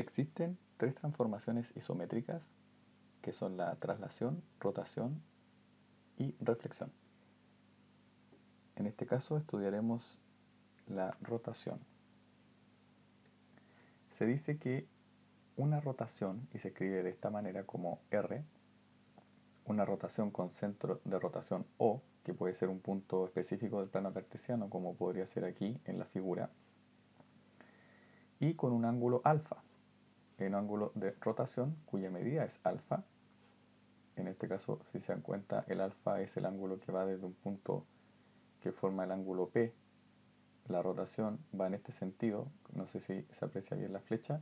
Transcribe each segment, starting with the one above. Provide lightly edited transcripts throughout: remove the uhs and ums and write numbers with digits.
Existen tres transformaciones isométricas que son la traslación, rotación y reflexión. En este caso estudiaremos la rotación. Se dice que una rotación, y se escribe de esta manera como R, una rotación con centro de rotación O, que puede ser un punto específico del plano cartesiano, como podría ser aquí en la figura, y con un ángulo alfa, el ángulo de rotación cuya medida es alfa. En este caso, si se dan cuenta, el alfa es el ángulo que va desde un punto que forma el ángulo P. La rotación va en este sentido, no sé si se aprecia bien la flecha,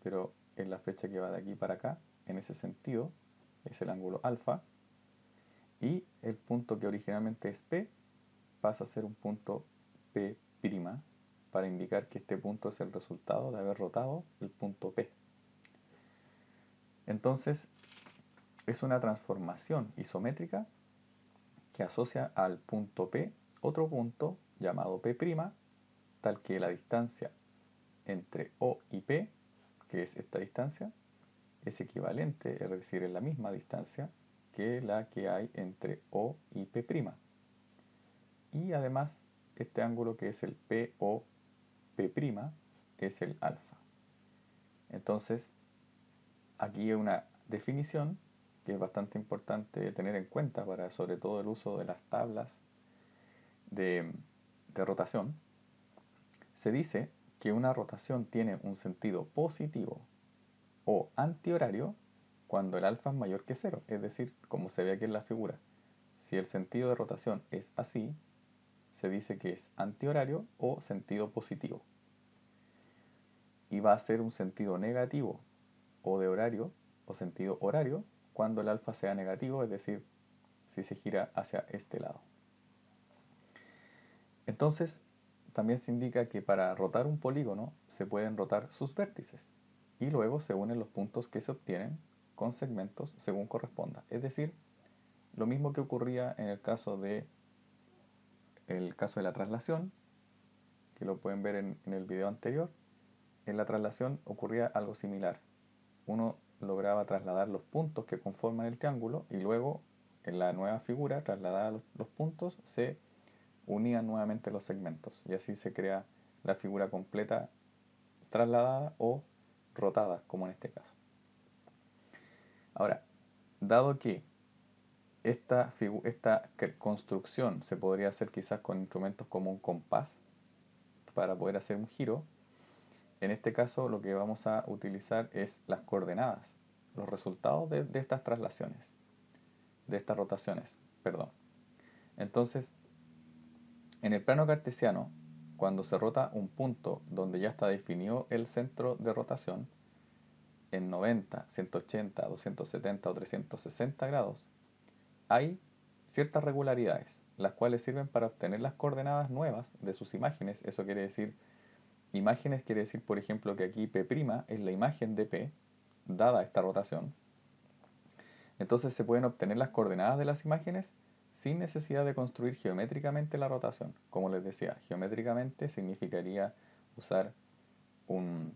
pero es la flecha que va de aquí para acá, en ese sentido, es el ángulo alfa, y el punto que originalmente es P pasa a ser un punto P', para indicar que este punto es el resultado de haber rotado el punto P. Entonces, es una transformación isométrica que asocia al punto P otro punto llamado P', tal que la distancia entre O y P, que es esta distancia, es equivalente, es decir, es la misma distancia que la que hay entre O y P'. Y además, este ángulo que es el POP' es el alfa. Entonces, aquí hay una definición que es bastante importante tener en cuenta para sobre todo el uso de las tablas de rotación. Se dice que una rotación tiene un sentido positivo o antihorario cuando el alfa es mayor que 0, es decir, como se ve aquí en la figura, si el sentido de rotación es así, se dice que es antihorario o sentido positivo. Y va a ser un sentido negativo o de horario o sentido horario cuando el alfa sea negativo, es decir, si se gira hacia este lado. Entonces, también se indica que para rotar un polígono se pueden rotar sus vértices y luego se unen los puntos que se obtienen con segmentos según corresponda. Es decir, lo mismo que ocurría en el caso de la traslación, que lo pueden ver en el video anterior. En la traslación ocurría algo similar. Uno lograba trasladar los puntos que conforman el triángulo y luego en la nueva figura, trasladada los puntos, se unían nuevamente los segmentos y así se crea la figura completa trasladada o rotada, como en este caso. Ahora, dado que esta construcción se podría hacer quizás con instrumentos como un compás para poder hacer un giro, en este caso lo que vamos a utilizar es las coordenadas, los resultados de estas traslaciones, de estas rotaciones, perdón. Entonces, en el plano cartesiano, cuando se rota un punto donde ya está definido el centro de rotación, en 90, 180, 270 o 360 grados, hay ciertas regularidades, las cuales sirven para obtener las coordenadas nuevas de sus imágenes. Eso quiere decir, imágenes quiere decir, por ejemplo, que aquí P' es la imagen de P, dada esta rotación. Entonces se pueden obtener las coordenadas de las imágenes sin necesidad de construir geométricamente la rotación. Como les decía, geométricamente significaría usar un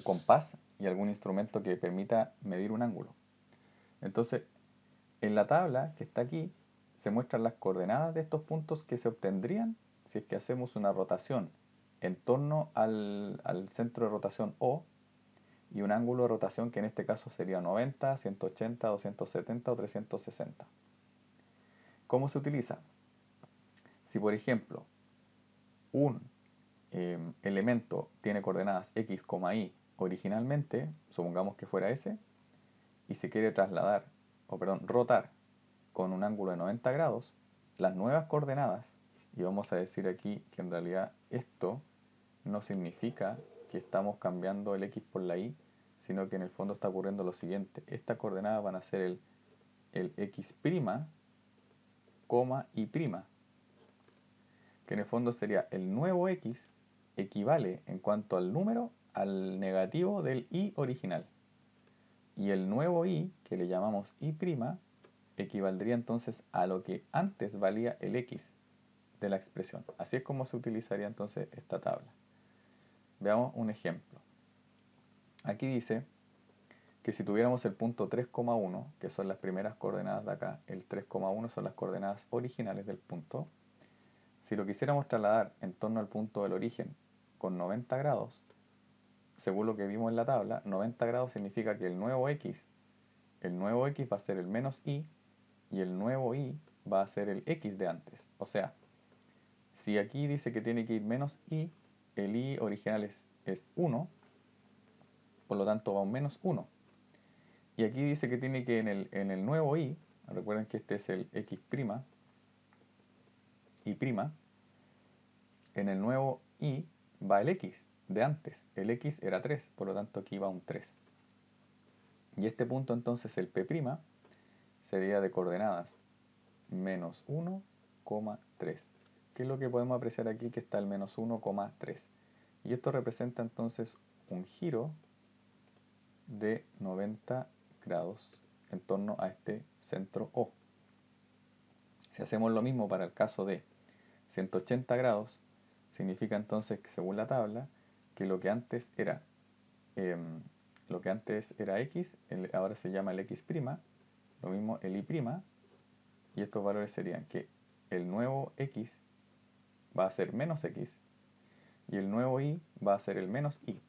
compás y algún instrumento que permita medir un ángulo. Entonces, en la tabla que está aquí se muestran las coordenadas de estos puntos que se obtendrían si es que hacemos una rotación en torno al centro de rotación O y un ángulo de rotación que en este caso sería 90, 180, 270 o 360. ¿Cómo se utiliza? Si por ejemplo un elemento tiene coordenadas x, y originalmente, supongamos que fuera ese, y se quiere trasladar, rotar con un ángulo de 90 grados, las nuevas coordenadas, y vamos a decir aquí que en realidad esto no significa que estamos cambiando el x por la y, sino que en el fondo está ocurriendo lo siguiente. Estas coordenadas van a ser el x', y', que en el fondo sería el nuevo x equivale en cuanto al número al negativo del y original. Y el nuevo y, que le llamamos y', equivaldría entonces a lo que antes valía el x de la expresión. Así es como se utilizaría entonces esta tabla. Veamos un ejemplo. Aquí dice que si tuviéramos el punto 3,1, que son las primeras coordenadas de acá, el 3,1 son las coordenadas originales del punto. Si lo quisiéramos trasladar en torno al punto del origen con 90 grados, según lo que vimos en la tabla, 90 grados significa que el nuevo x va a ser el menos y el nuevo y va a ser el x de antes. O sea, si aquí dice que tiene que ir menos y, el y original es 1, por lo tanto va un menos 1. Y aquí dice que tiene que en el nuevo y, recuerden que este es el x', y', en el nuevo y va el x de antes. El x era 3, por lo tanto aquí va un 3. Y este punto entonces, el P', sería de coordenadas menos 1,3. ¿Qué es lo que podemos apreciar aquí? Que está el menos 1,3. Y esto representa entonces un giro de 90 grados en torno a este centro O. Si hacemos lo mismo para el caso de 180 grados, significa entonces que según la tabla, que lo que antes era x, ahora se llama el x', lo mismo el y', y estos valores serían que el nuevo x va a ser menos x y el nuevo y va a ser el menos y.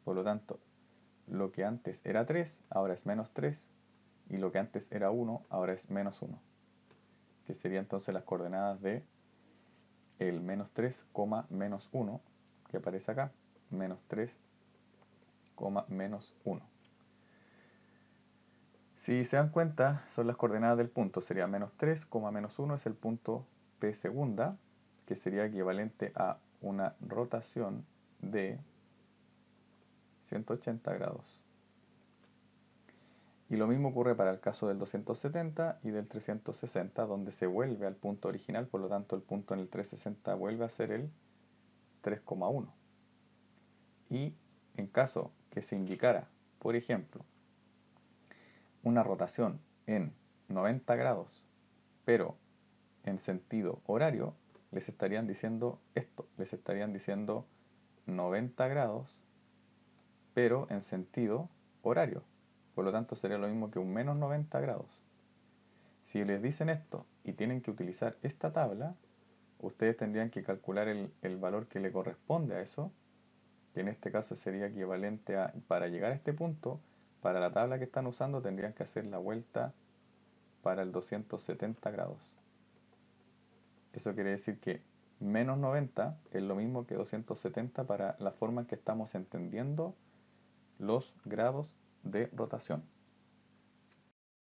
Por lo tanto, lo que antes era 3, ahora es menos 3, y lo que antes era 1, ahora es menos 1, que serían entonces las coordenadas de el menos 3, menos 1, que aparece acá, menos 3, menos 1. Si se dan cuenta, son las coordenadas del punto, sería menos 3, menos 1 es el punto P segunda, que sería equivalente a una rotación de 180 grados. Y lo mismo ocurre para el caso del 270 y del 360, donde se vuelve al punto original, por lo tanto el punto en el 360 vuelve a ser el 3,1. Y en caso que se indicara, por ejemplo, una rotación en 90 grados, pero en sentido horario, les estarían diciendo esto, les estarían diciendo 90 grados, pero en sentido horario. Por lo tanto, sería lo mismo que un menos 90 grados. Si les dicen esto y tienen que utilizar esta tabla, ustedes tendrían que calcular el valor que le corresponde a eso, que en este caso sería equivalente a, para llegar a este punto, para la tabla que están usando tendrían que hacer la vuelta para el 270 grados. Eso quiere decir que menos 90 es lo mismo que 270 para la forma en que estamos entendiendo los grados de rotación.